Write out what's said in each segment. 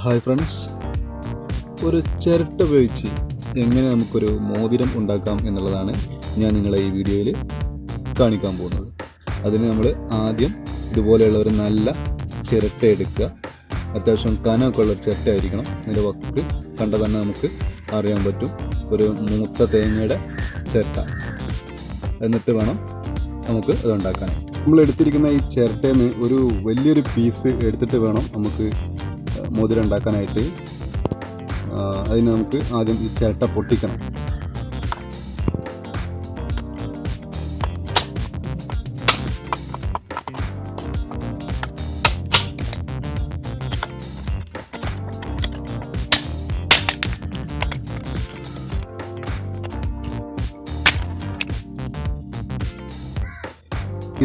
Hi friends, ഒരു ചിരട്ട ഉപയോഗിച്ച് എങ്ങനെ നമുക്കൊരു മോതിരം ഉണ്ടാക്കാം എന്നുള്ളതാണ് ഞാൻ നിങ്ങളെ ഈ വീഡിയോയിൽ കാണിക്കാൻ പോകുന്നത്. അതിന് നമ്മൾ ആദ്യം ഇതുപോലെയുള്ള ഒരു നല്ല ചിരട്ട എടുക്കുക. അത്യാവശ്യം കനമൊക്കെ ഉള്ള ചിരട്ട ആയിരിക്കണം. അതിൻ്റെ വക്ക് കണ്ടാൽ തന്നെ നമുക്ക് അറിയാൻ പറ്റും, ഒരു മൂത്ത തേങ്ങയുടെ ചിരട്ട. എന്നിട്ട് വേണം നമുക്ക് അത് ഉണ്ടാക്കാൻ. നമ്മൾ എടുത്തിരിക്കുന്ന ഈ ചിരട്ടയിൽ നിന്ന് ഒരു വലിയൊരു പീസ് എടുത്തിട്ട് വേണം നമുക്ക് മോതിരം ഉണ്ടാക്കാനായിട്ട്. അതിന് നമുക്ക് ആദ്യം ഈ ചിരട്ട പൊട്ടിക്കണം.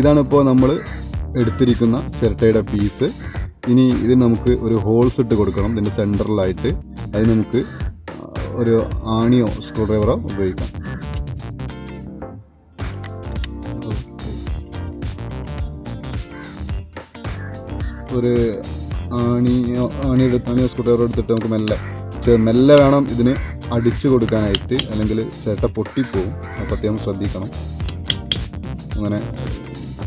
ഇതാണിപ്പോൾ നമ്മൾ എടുത്തിരിക്കുന്ന ചിരട്ടയുടെ പീസ്. ഇനി ഇത് നമുക്ക് ഒരു ഹോൾസ് ഇട്ട് കൊടുക്കണം ഇതിൻ്റെ സെൻറ്ററിലായിട്ട്. അത് നമുക്ക് ഒരു ആണിയോ സ്ക്രൂ ഡ്രൈവറോ ഉപയോഗിക്കാം. ഒരു ആണിയോ സ്ക്രൂ ഡ്രൈവറോ എടുത്തിട്ട് നമുക്ക് മെല്ലെ വേണം ഇതിന് അടിച്ചു കൊടുക്കാനായിട്ട്, അല്ലെങ്കിൽ ചിരട്ട പൊട്ടിപ്പോവും. പ്രത്യേകം ശ്രദ്ധിക്കണം. അങ്ങനെ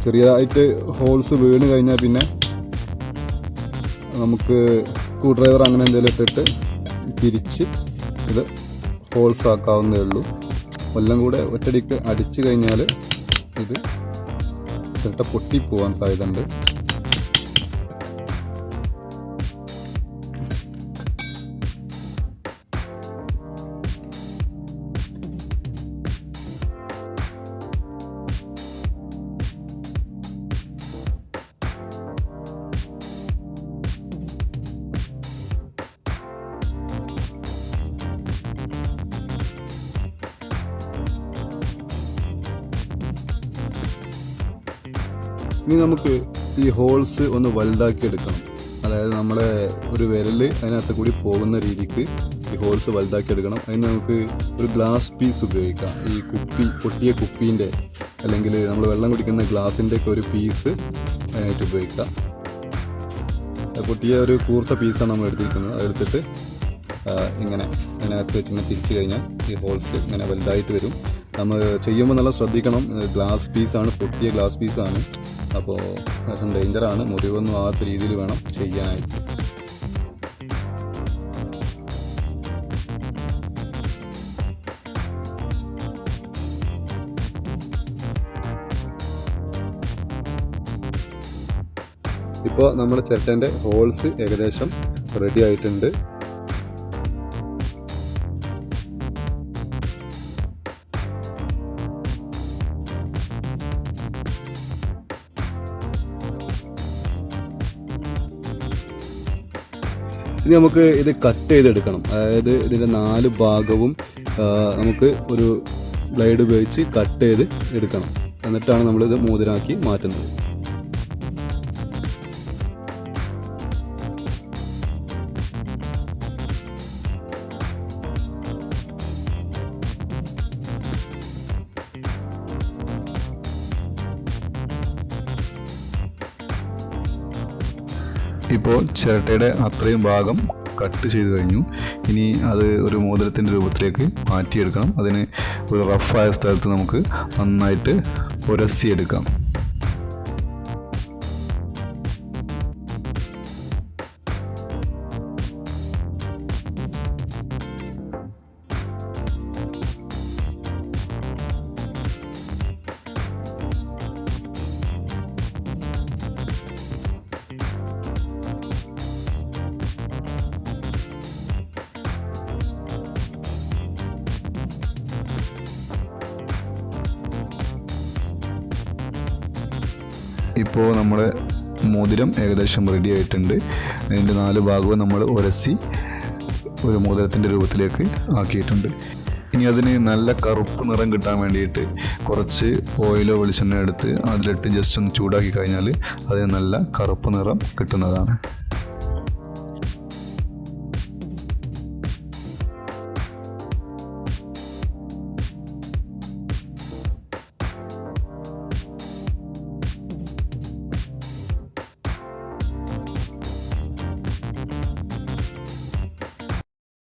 ചെറിയതായിട്ട് ഹോൾസ് വീണ് കഴിഞ്ഞാൽ പിന്നെ നമുക്ക് സ്ക്രൂ ഡ്രൈവർ അങ്ങനെ എന്തെങ്കിലും ഇട്ടിട്ട് തിരിച്ച് ഇത് ഹോൾസ് ആക്കാവുന്നതേ ഉള്ളൂ. എല്ലാം കൂടെ ഒറ്റടിക്ക് അടിച്ചു കഴിഞ്ഞാൽ ഇത് ചിരട്ട പൊട്ടിപ്പോവാൻ സാധ്യതയുണ്ട്. ഇനി നമുക്ക് ഈ ഹോൾസ് ഒന്ന് വലുതാക്കി എടുക്കണം. അതായത് നമ്മളെ ഒരു വിരൽ അതിനകത്ത് കൂടി പോകുന്ന രീതിക്ക് ഈ ഹോൾസ് വലുതാക്കി എടുക്കണം. അതിന് നമുക്ക് ഒരു ഗ്ലാസ് പീസ് ഉപയോഗിക്കാം. ഈ പൊട്ടിയ കുപ്പീൻ്റെ അല്ലെങ്കിൽ നമ്മൾ വെള്ളം കുടിക്കുന്ന ഗ്ലാസിൻ്റെ ഒക്കെ ഒരു പീസ് അതിനായിട്ട് ഉപയോഗിക്കാം. പൊട്ടിയ ഒരു കൂർത്ത പീസാണ് നമ്മൾ എടുത്തിരിക്കുന്നത്. അതെടുത്തിട്ട് ഇങ്ങനെ അതിനകത്ത് വെച്ച് ഇങ്ങനെ തിരിച്ചു കഴിഞ്ഞാൽ ഈ ഹോൾസ് ഇങ്ങനെ വലുതായിട്ട് വരും. നമ്മൾ ചെയ്യുമ്പോൾ നല്ല ശ്രദ്ധിക്കണം. ഗ്ലാസ് പീസാണ്, പൊട്ടിയ ഗ്ലാസ് പീസാണ്. അപ്പോൾ കുറച്ചും ഡേഞ്ചറാണ്. മുറിവൊന്നും ആകാത്ത രീതിയിൽ വേണം ചെയ്യാനായിട്ട്. ഇപ്പോൾ നമ്മുടെ ചിരട്ടേൻ്റെ ഹോൾസ് ഏകദേശം റെഡി ആയിട്ടുണ്ട്. ഇനി നമുക്ക് ഇത് കട്ട് ചെയ്തെടുക്കണം. അതായത് ഇതിൻ്റെ 4 ഭാഗവും നമുക്ക് ഒരു ബ്ലേഡ് ഉപയോഗിച്ച് കട്ട് ചെയ്ത് എടുക്കണം. എന്നിട്ടാണ് നമ്മളിത് മോതിരാക്കി മാറ്റുന്നത്. ഇപ്പോൾ ചിരട്ടയുടെ അത്രയും ഭാഗം കട്ട് ചെയ്ത് കഴിഞ്ഞു. ഇനി അത് ഒരു മോതിരത്തിൻ്റെ രൂപത്തിലേക്ക് മാറ്റിയെടുക്കണം. അതിന് ഒരു റഫായ സ്ഥലത്ത് നമുക്ക് നന്നായിട്ട് ഉരസിയെടുക്കാം. ഇപ്പോൾ നമ്മുടെ മോതിരം ഏകദേശം റെഡി ആയിട്ടുണ്ട്. അതിൻ്റെ 4 ഭാഗവും നമ്മൾ ഉരസി ഒരു മോതിരത്തിൻ്റെ രൂപത്തിലേക്ക് ആക്കിയിട്ടുണ്ട്. ഇനി അതിന് നല്ല കറുപ്പ് നിറം കിട്ടാൻ വേണ്ടിയിട്ട് കുറച്ച് ഓയിലോ വെളിച്ചെണ്ണ എടുത്ത് അതിലിട്ട് ജസ്റ്റ് ഒന്ന് ചൂടാക്കി കഴിഞ്ഞാൽ അതിന് നല്ല കറുപ്പ് നിറം കിട്ടുന്നതാണ്.